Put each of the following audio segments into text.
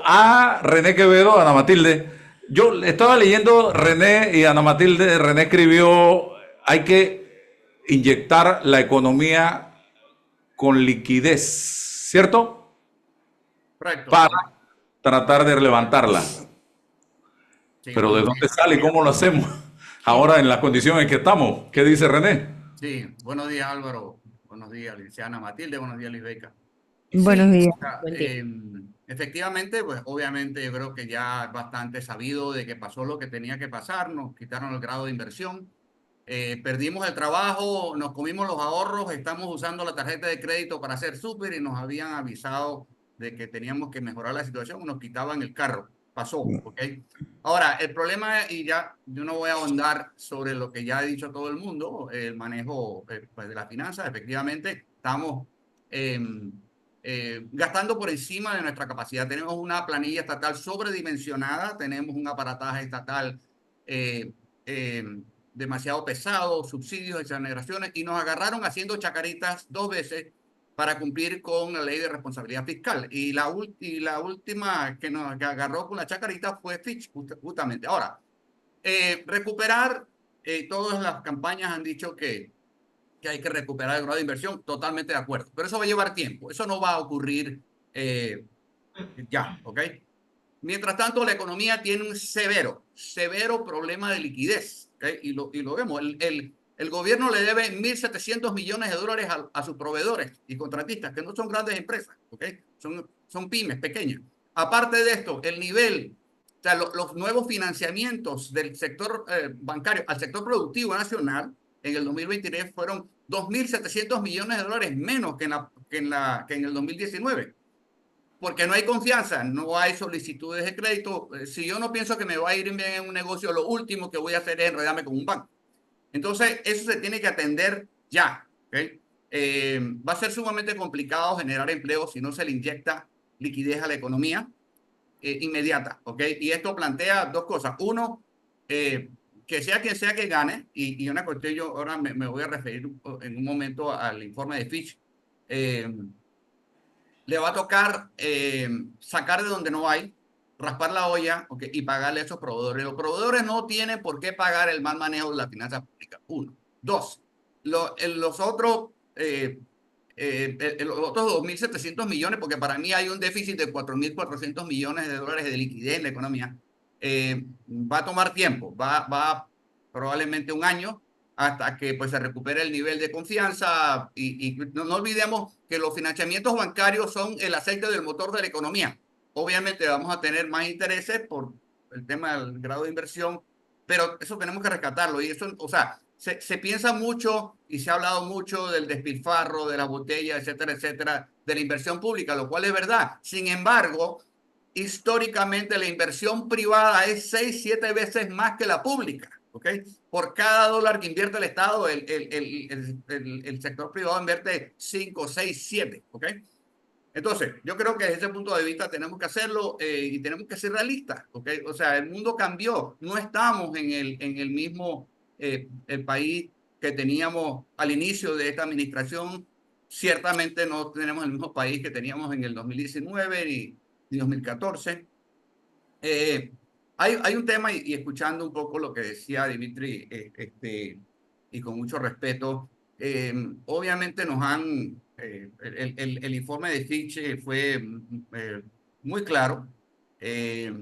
A René Quevedo, Ana Matilde. Yo estaba leyendo René y Ana Matilde. René escribió: hay que inyectar la economía con liquidez, ¿cierto? Correcto, Para correcto. tratar de levantarla. Sí, Pero ¿de buenos dónde días. sale y cómo lo hacemos ahora en las condiciones en que estamos? ¿Qué dice René? Sí, buenos días Álvaro. Buenos días, Luciana Matilde. Buenos días, Luis Beca. Buenos Sí, días, o sea, buen día. efectivamente, pues obviamente yo creo que ya es bastante sabido de que pasó lo que tenía que pasar, nos quitaron el grado de inversión, perdimos el trabajo, nos comimos los ahorros, estamos usando la tarjeta de crédito para hacer súper y nos habían avisado de que teníamos que mejorar la situación, nos quitaban el carro, pasó, ¿ok? Ahora, el problema, y ya yo no voy a ahondar sobre lo que ya ha dicho todo el mundo, el manejo pues, de las finanzas, efectivamente, estamos... em, gastando por encima de nuestra capacidad. Tenemos una planilla estatal sobredimensionada, tenemos un aparataje estatal eh, eh, demasiado pesado, subsidios, exoneraciones, y nos agarraron haciendo chacaritas 2 veces para cumplir con la ley de responsabilidad fiscal. Y la última que nos agarró con la chacarita fue Fitch, justamente. Ahora, recuperar, todas las campañas han dicho que hay que recuperar el grado de inversión, totalmente de acuerdo. Pero eso va a llevar tiempo, eso no va a ocurrir eh, ya, ¿ok? Mientras tanto, la economía tiene un severo, severo problema de liquidez, ¿ok? Y lo vemos. El gobierno le debe 1.700 millones de dólares a sus proveedores y contratistas, que no son grandes empresas, ¿ok? Son pymes pequeñas. Aparte de esto, el nivel, o sea, los nuevos financiamientos del sector bancario al sector productivo nacional en el 2023 fueron 2.700 millones de dólares menos que en el 2019 porque no hay confianza, no hay solicitudes de crédito. Si yo no pienso que me va a ir bien en un negocio, lo último que voy a hacer es enredarme con un banco. Entonces, eso se tiene que atender ya. ¿Okay? Va a ser sumamente complicado generar empleo si no se le inyecta liquidez a la economía inmediata. ¿Okay? Y esto plantea dos cosas. Uno, que sea quien sea que gane, y una cuestión, yo ahora me voy a referir en un momento al informe de Fitch. Eh, Le va a tocar sacar de donde no hay, raspar la olla, ¿okay? Y pagarle a esos proveedores. Los proveedores no tienen por qué pagar el mal manejo de la finanza pública. Uno. Dos, los otros, los otros 2.700 millones, porque para mí hay un déficit de 4.400 millones de dólares de liquidez en la economía, va a tomar tiempo, va probablemente un año hasta que pues, se recupere el nivel de confianza y no olvidemos que los financiamientos bancarios son el aceite del motor de la economía. Obviamente vamos a tener más intereses por el tema del grado de inversión, pero eso tenemos que rescatarlo y eso, o sea, se piensa mucho y se ha hablado mucho del despilfarro, de la botella, etcétera, etcétera, de la inversión pública, lo cual es verdad. Sin embargo, históricamente la inversión privada es 6, 7 veces más que la pública, ¿ok? Por cada dólar que invierte el Estado, el sector privado invierte 5, 6, 7, ¿ok? Entonces, yo creo que desde ese punto de vista tenemos que hacerlo y tenemos que ser realistas, ¿ok? O sea, el mundo cambió, no estamos en el mismo el país que teníamos al inicio de esta administración, ciertamente no tenemos el mismo país que teníamos en el 2019 ni 2014. Eh, hay un tema, y escuchando un poco lo que decía Dimitri, y con mucho respeto, obviamente nos han, el informe de Fitch fue muy claro, eh,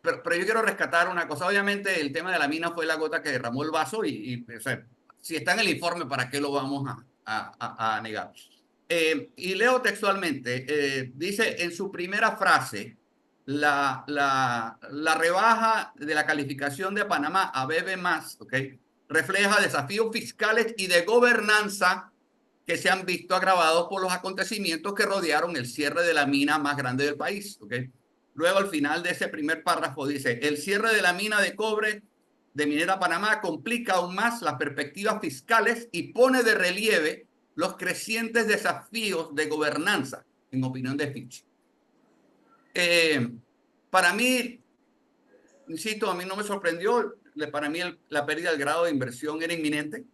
pero yo quiero rescatar una cosa. Obviamente el tema de la mina fue la gota que derramó el vaso o sea, si está en el informe, ¿para qué lo vamos a negar? Y leo textualmente, dice en su primera frase, la rebaja de la calificación de Panamá a BB+, ¿okay? Refleja desafíos fiscales y de gobernanza que se han visto agravados por los acontecimientos que rodearon el cierre de la mina más grande del país. ¿Okay? Luego, al final de ese primer párrafo, dice, el cierre de la mina de cobre de Minera Panamá complica aún más las perspectivas fiscales y pone de relieve los crecientes desafíos de gobernanza, en opinión de Fitch. Eh, para mí, insisto, a mí no me sorprendió. Para mí la pérdida del grado de inversión era inminente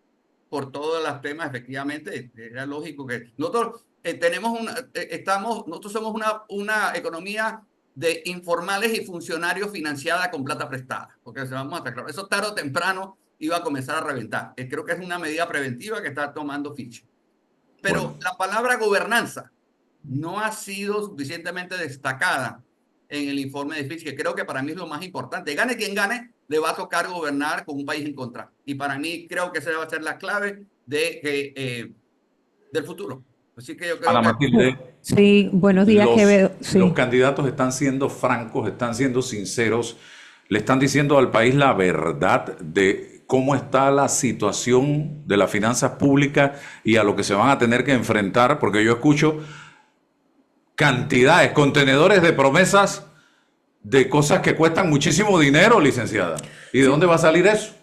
por todos los temas, efectivamente. Era lógico que nosotros, nosotros somos una economía de informales y funcionarios financiada con plata prestada, porque vamos a estar claros, eso tarde o temprano iba a comenzar a reventar. Creo que es una medida preventiva que está tomando Fitch. Pero Bueno, la palabra gobernanza no ha sido suficientemente destacada en el informe de Fitch, que creo que para mí es lo más importante. Gane quien gane, le va a tocar gobernar con un país en contra. Y para mí creo que esa va a ser la clave del futuro. Así que yo creo Ana que Matilde, Sí, buenos días, Quevedo. los Sí. candidatos están siendo francos, están siendo sinceros, le están diciendo al país la verdad de cómo está la situación de las finanzas públicas y a lo que se van a tener que enfrentar, porque yo escucho cantidades, contenedores de promesas de cosas que cuestan muchísimo dinero, licenciada. ¿Y de dónde va a salir eso?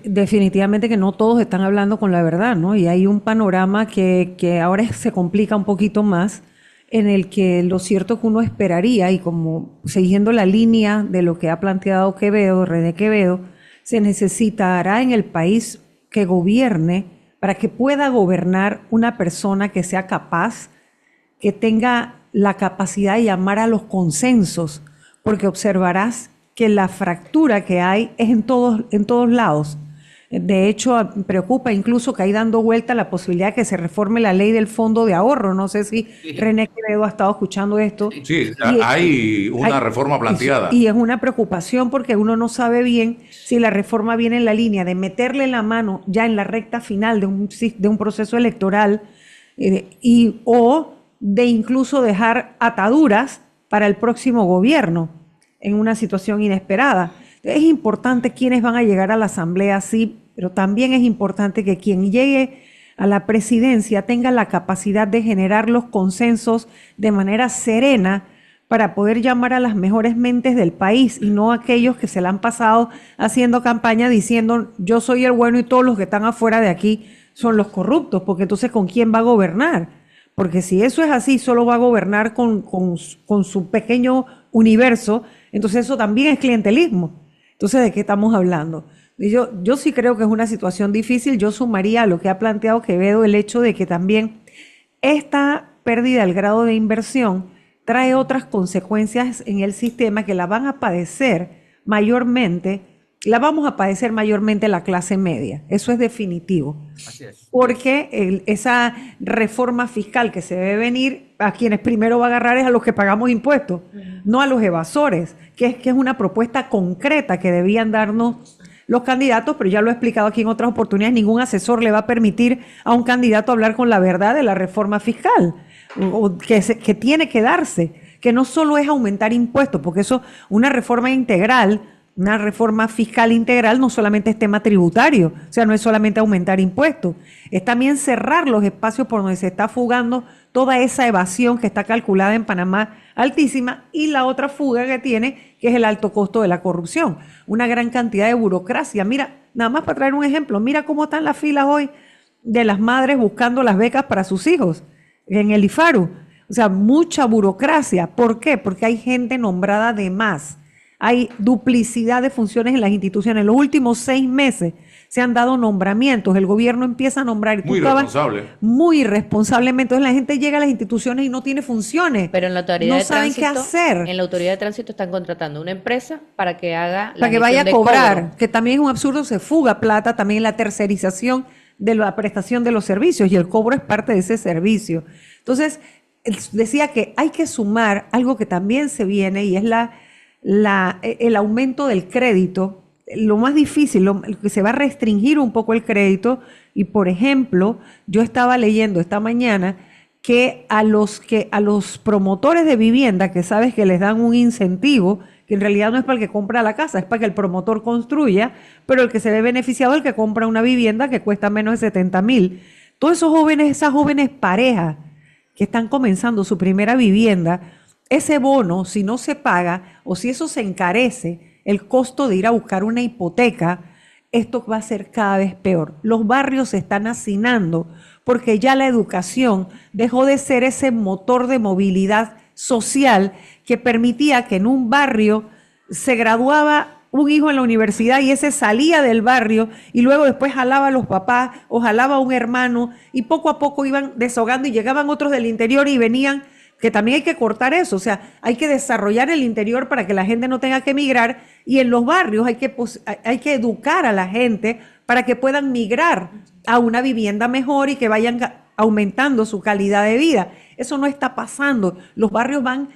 Definitivamente que no todos están hablando con la verdad, ¿no? Y hay un panorama que ahora se complica un poquito más, en el que lo cierto que uno esperaría, y como siguiendo la línea de lo que ha planteado Quevedo, René Quevedo, se necesitará en el país que gobierne, para que pueda gobernar una persona que sea capaz, que tenga la capacidad de llamar a los consensos, porque observarás que la fractura que hay es en todos lados. De hecho, preocupa incluso que hay dando vuelta la posibilidad de que se reforme la ley del fondo de ahorro. No sé si sí, René Quevedo ha estado escuchando esto. sí, Sí, Y, hay una hay- reforma planteada. y es una preocupación porque uno no sabe bien si la reforma viene en la línea de meterle la mano ya en la recta final de un proceso electoral, o de incluso dejar ataduras para el próximo gobierno en una situación inesperada. Es importante quiénes van a llegar a la asamblea, sí, pero también es importante que quien llegue a la presidencia tenga la capacidad de generar los consensos de manera serena para poder llamar a las mejores mentes del país, y no a aquellos que se la han pasado haciendo campaña diciendo yo soy el bueno y todos los que están afuera de aquí son los corruptos, porque entonces ¿con quién va a gobernar? Porque si eso es así, solo va a gobernar con su pequeño universo, entonces eso también es clientelismo. Entonces, ¿de qué estamos hablando? Y yo sí creo que es una situación difícil. Yo sumaría a lo que ha planteado Quevedo el hecho de que también esta pérdida del grado de inversión trae otras consecuencias en el sistema que la van a padecer mayormente, la vamos a padecer mayormente la clase media. Eso es definitivo. así es. Porque esa reforma fiscal que se debe venir, a quienes primero va a agarrar es a los que pagamos impuestos, no a los evasores, que es una propuesta concreta que debían darnos los candidatos, pero ya lo he explicado aquí en otras oportunidades, ningún asesor le va a permitir a un candidato hablar con la verdad de la reforma fiscal, o que tiene que darse, que no solo es aumentar impuestos, porque eso, una reforma integral, una reforma fiscal integral no solamente es tema tributario, o sea, no es solamente aumentar impuestos, es también cerrar los espacios por donde se está fugando toda esa evasión que está calculada en Panamá altísima, y la otra fuga que tiene, que es el alto costo de la corrupción, una gran cantidad de burocracia. Mira, nada más para traer un ejemplo, mira cómo están las filas hoy de las madres buscando las becas para sus hijos en el IFARU. O sea, mucha burocracia. ¿Por qué? Porque hay gente nombrada de más. Hay duplicidad de funciones en las instituciones. En los últimos 6 meses se han dado nombramientos. El gobierno empieza a nombrar. Muy irresponsable. Muy irresponsablemente. Entonces la gente llega a las instituciones y no tiene funciones. Pero en la autoridad no de saben tránsito, qué hacer. En la autoridad de tránsito están contratando una empresa para que haga la Para que vaya a gestión de cobrar, cobro. que también es un absurdo, se fuga plata, también la tercerización de la prestación de los servicios, y el cobro es parte de ese servicio. Entonces, decía que hay que sumar algo que también se viene, y es el aumento del crédito. Lo más difícil, lo que se va a restringir un poco el crédito, y por ejemplo, yo estaba leyendo esta mañana que a los promotores de vivienda, que sabes que les dan un incentivo, que en realidad no es para el que compra la casa, es para que el promotor construya, pero el que se ve beneficiado es el que compra una vivienda que cuesta menos de 70,000. Todos esos jóvenes, esas jóvenes parejas que están comenzando su primera vivienda, ese bono, si no se paga o si eso se encarece, el costo de ir a buscar una hipoteca, esto va a ser cada vez peor. Los barrios se están hacinando porque ya la educación dejó de ser ese motor de movilidad social que permitía que en un barrio se graduaba un hijo en la universidad y ese salía del barrio y luego después jalaba a los papás o jalaba a un hermano y poco a poco iban deshogando y llegaban otros del interior y venían, que también hay que cortar eso, o sea, hay que desarrollar el interior para que la gente no tenga que migrar y en los barrios hay que educar a la gente para que puedan migrar a una vivienda mejor y que vayan aumentando su calidad de vida. Eso no está pasando. Los barrios va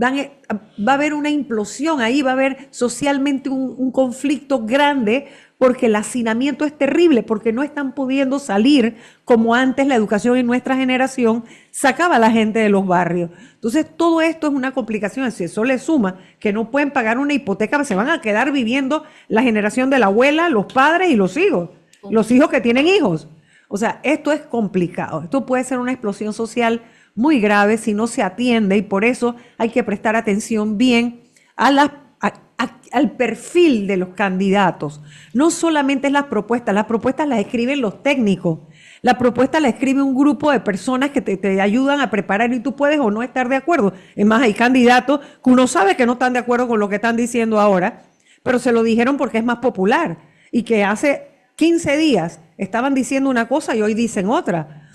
a haber una implosión ahí, va a haber socialmente un conflicto grande porque el hacinamiento es terrible, porque no están pudiendo salir como antes la educación en nuestra generación sacaba a la gente de los barrios. Entonces todo esto es una complicación. Si eso le suma que no pueden pagar una hipoteca, se van a quedar viviendo la generación de la abuela, los padres y los hijos que tienen hijos. O sea, esto es complicado. Esto puede ser una explosión social muy grave si no se atiende y por eso hay que prestar atención bien al perfil de los candidatos. No solamente las propuestas las escriben los técnicos. La propuesta la escribe un grupo de personas que te ayudan a preparar y tú puedes o no estar de acuerdo. Es más, hay candidatos que uno sabe que no están de acuerdo con lo que están diciendo ahora, pero se lo dijeron porque es más popular y que hace 15 días estaban diciendo una cosa y hoy dicen otra.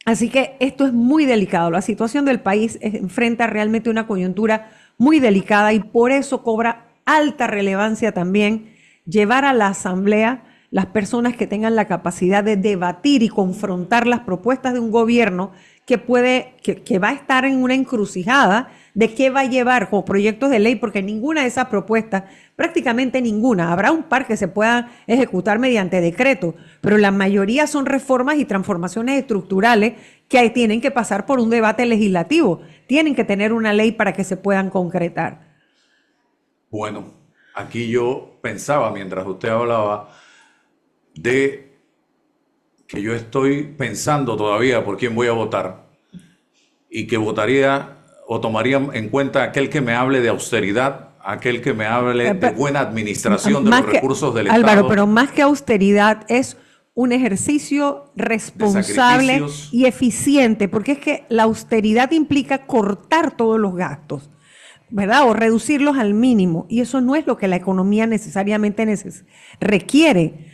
Así que esto es muy delicado. La situación del país enfrenta realmente una coyuntura muy delicada y por eso cobra alta relevancia también llevar a la asamblea las personas que tengan la capacidad de debatir y confrontar las propuestas de un gobierno que va a estar en una encrucijada de qué va a llevar como proyectos de ley, porque ninguna de esas propuestas, prácticamente ninguna, habrá un par que se puedan ejecutar mediante decreto, pero la mayoría son reformas y transformaciones estructurales que tienen que pasar por un debate legislativo, tienen que tener una ley para que se puedan concretar. Bueno, aquí yo pensaba mientras usted hablaba de que yo estoy pensando todavía por quién voy a votar y que votaría o tomaría en cuenta aquel que me hable de austeridad, aquel que me hable de buena administración de los recursos del Estado. Álvaro, pero más que austeridad es un ejercicio responsable y eficiente, porque es que la austeridad implica cortar todos los gastos, ¿verdad? O reducirlos al mínimo, y eso no es lo que la economía necesariamente requiere.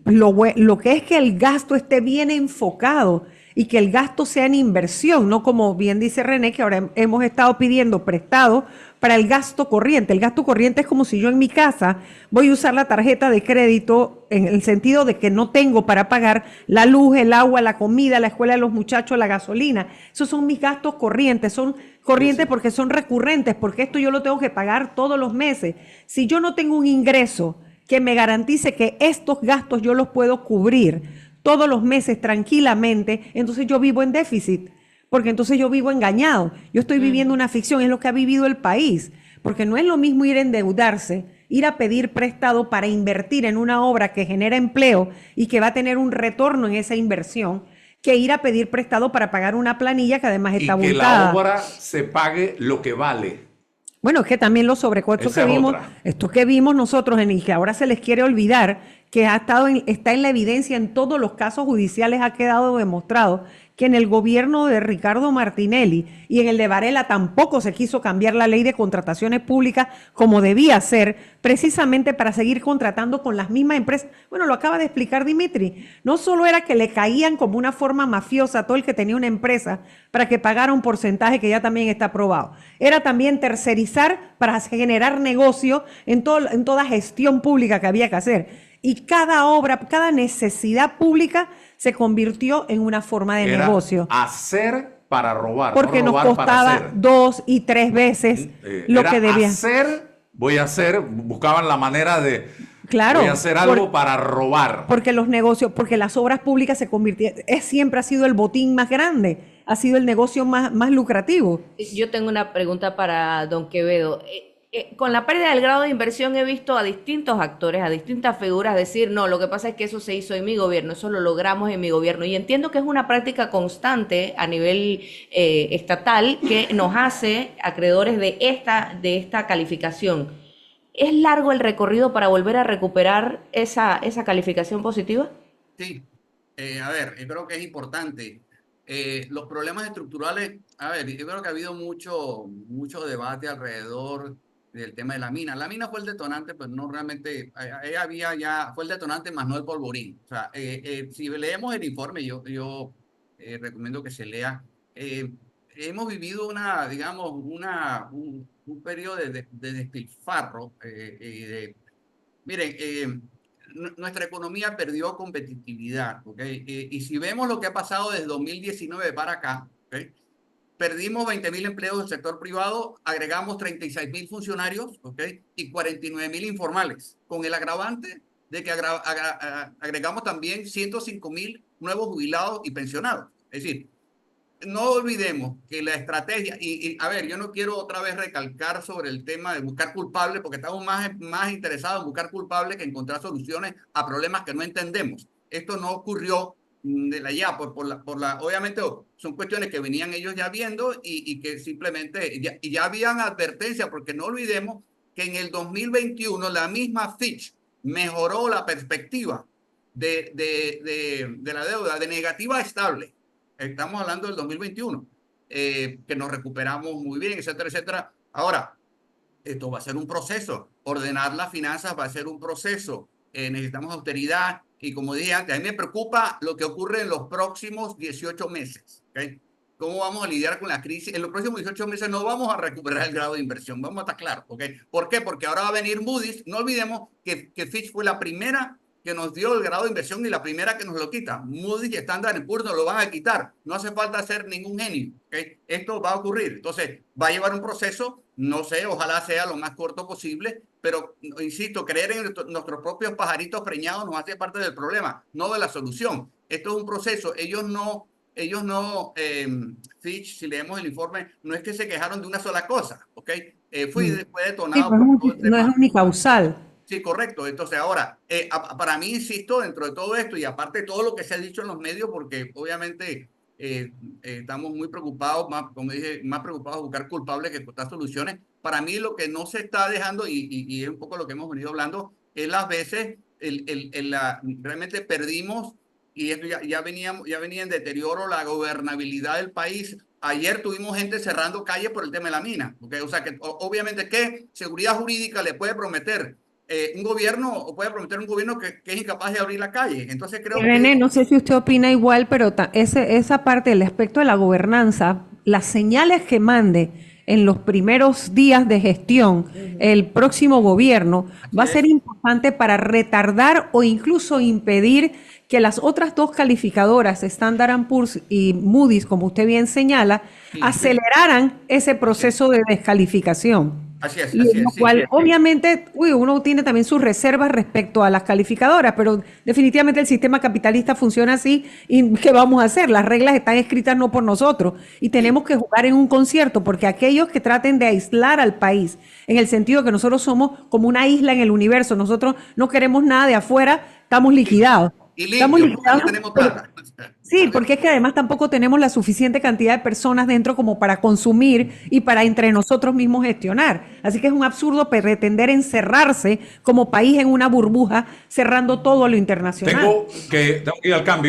Lo que es que el gasto esté bien enfocado y que el gasto sea en inversión, no como bien dice René, que ahora hemos estado pidiendo prestado para el gasto corriente. El gasto corriente es como si yo en mi casa voy a usar la tarjeta de crédito en el sentido de que no tengo para pagar la luz, el agua, la comida, la escuela de los muchachos, la gasolina. Esos son mis gastos corrientes, son corrientes porque son recurrentes, porque esto yo lo tengo que pagar todos los meses. Si yo no tengo un ingreso que me garantice que estos gastos yo los puedo cubrir todos los meses tranquilamente, entonces yo vivo en déficit, porque entonces yo vivo engañado. Yo estoy viviendo una ficción, es lo que ha vivido el país, porque no es lo mismo ir a endeudarse, ir a pedir prestado para invertir en una obra que genera empleo y que va a tener un retorno en esa inversión, que ir a pedir prestado para pagar una planilla que además está abultada. Y que la obra se pague lo que vale. Bueno, es que también los sobrecostos que vimos, estos que vimos nosotros en el que ahora se les quiere olvidar, que está en la evidencia en todos los casos judiciales, ha quedado demostrado que en el gobierno de Ricardo Martinelli y en el de Varela tampoco se quiso cambiar la ley de contrataciones públicas como debía ser, precisamente para seguir contratando con las mismas empresas. Bueno, lo acaba de explicar Dimitri. No solo era que le caían como una forma mafiosa a todo el que tenía una empresa para que pagara un porcentaje que ya también está aprobado. Era también tercerizar para generar negocio en toda gestión pública que había que hacer. Y cada obra, cada necesidad pública se convirtió en una forma de negocio. Hacer para robar. Porque no robar nos costaba 2 y 3 veces lo que debía. Voy a hacer, buscaban la manera de... Claro, voy a hacer algo para robar. Porque los negocios, porque las obras públicas se convirtieron, siempre ha sido el botín más grande, ha sido el negocio más lucrativo. Yo tengo una pregunta para don Quevedo. Con la pérdida del grado de inversión he visto a distintos actores, a distintas figuras decir, no, lo que pasa es que eso se hizo en mi gobierno, eso lo logramos en mi gobierno. Y entiendo que es una práctica constante a nivel estatal que nos hace acreedores de esta calificación. ¿Es largo el recorrido para volver a recuperar esa calificación positiva? Sí, a ver, yo creo que es importante. Los problemas estructurales, a ver, yo creo que ha habido mucho debate alrededor del tema de la mina. La mina fue el detonante, pues no realmente, ahí había ya, fue el detonante más no el polvorín. O sea, si leemos el informe, yo recomiendo que se lea. Hemos vivido digamos, un periodo de despilfarro. Miren, nuestra economía perdió competitividad, ¿ok? Y si vemos lo que ha pasado desde 2019 para acá, ¿ok? Perdimos 20.000 empleos del sector privado, agregamos 36.000 funcionarios, ¿ok? Y 49.000 informales, con el agravante de que agregamos también 105.000 nuevos jubilados y pensionados. Es decir, no olvidemos que la estrategia, a ver, yo no quiero otra vez recalcar sobre el tema de buscar culpables, porque estamos más interesados en buscar culpables que encontrar soluciones a problemas que no entendemos. Esto no ocurrió de la ya, obviamente son cuestiones que venían ellos ya viendo y que simplemente ya habían advertencia, porque no olvidemos que en el 2021 la misma Fitch mejoró la perspectiva de la deuda de negativa a estable. Estamos hablando del 2021, que nos recuperamos muy bien, etcétera, etcétera. Ahora, esto va a ser un proceso. Ordenar las finanzas va a ser un proceso. Necesitamos austeridad. Y como dije antes, a mí me preocupa lo que ocurre en los próximos 18 meses. ¿Okay? ¿Cómo vamos a lidiar con la crisis? En los próximos 18 meses no vamos a recuperar el grado de inversión. Vamos a estar claros. ¿Okay? ¿Por qué? Porque ahora va a venir Moody's. No olvidemos que Fitch fue la primera que nos dio el grado de inversión y la primera que nos lo quita. Moody's y Standard & Poor's nos lo van a quitar. No hace falta ser ningún genio. ¿Okay? Esto va a ocurrir. Entonces, va a llevar un proceso, no sé, ojalá sea lo más corto posible, pero, insisto, creer en nuestros propios pajaritos preñados nos hace parte del problema, no de la solución. Esto es un proceso. Ellos no, Fitch, si leemos el informe, no es que se quejaron de una sola cosa, ¿ok? Fue detonado por todo el tema. No es unicausal. Sí, correcto. Entonces, ahora, para mí, insisto, dentro de todo esto y aparte de todo lo que se ha dicho en los medios, porque obviamente estamos muy preocupados, como dije, más preocupados de buscar culpables que buscar soluciones. Para mí, lo que no se está dejando, y es un poco lo que hemos venido hablando, es las veces realmente perdimos, y esto ya venía en deterioro la gobernabilidad del país. Ayer tuvimos gente cerrando calles por el tema de la mina. ¿Okay? O sea, que obviamente, ¿qué seguridad jurídica le puede prometer un gobierno, o puede prometer un gobierno que es incapaz de abrir la calle? Entonces creo René, que... no sé si usted opina igual, pero esa parte del aspecto de la gobernanza, las señales que mande en los primeros días de gestión el próximo gobierno va a ser importante para retardar o incluso impedir que las otras dos calificadoras, Standard & Poor's y Moody's, como usted bien señala, aceleraran ese proceso de descalificación. Así es, Lo cual, obviamente, uno tiene también sus reservas respecto a las calificadoras, pero definitivamente el sistema capitalista funciona así. ¿Y qué vamos a hacer? Las reglas están escritas no por nosotros y tenemos que jugar en un concierto, porque aquellos que traten de aislar al país, en el sentido que nosotros somos como una isla en el universo, nosotros no queremos nada de afuera, estamos liquidados. Estamos liquidados, no tenemos plata. Sí, porque es que además tampoco tenemos la suficiente cantidad de personas dentro como para consumir y para entre nosotros mismos gestionar. Así que es un absurdo pretender encerrarse como país en una burbuja, cerrando todo lo internacional. Tengo que ir al cambio.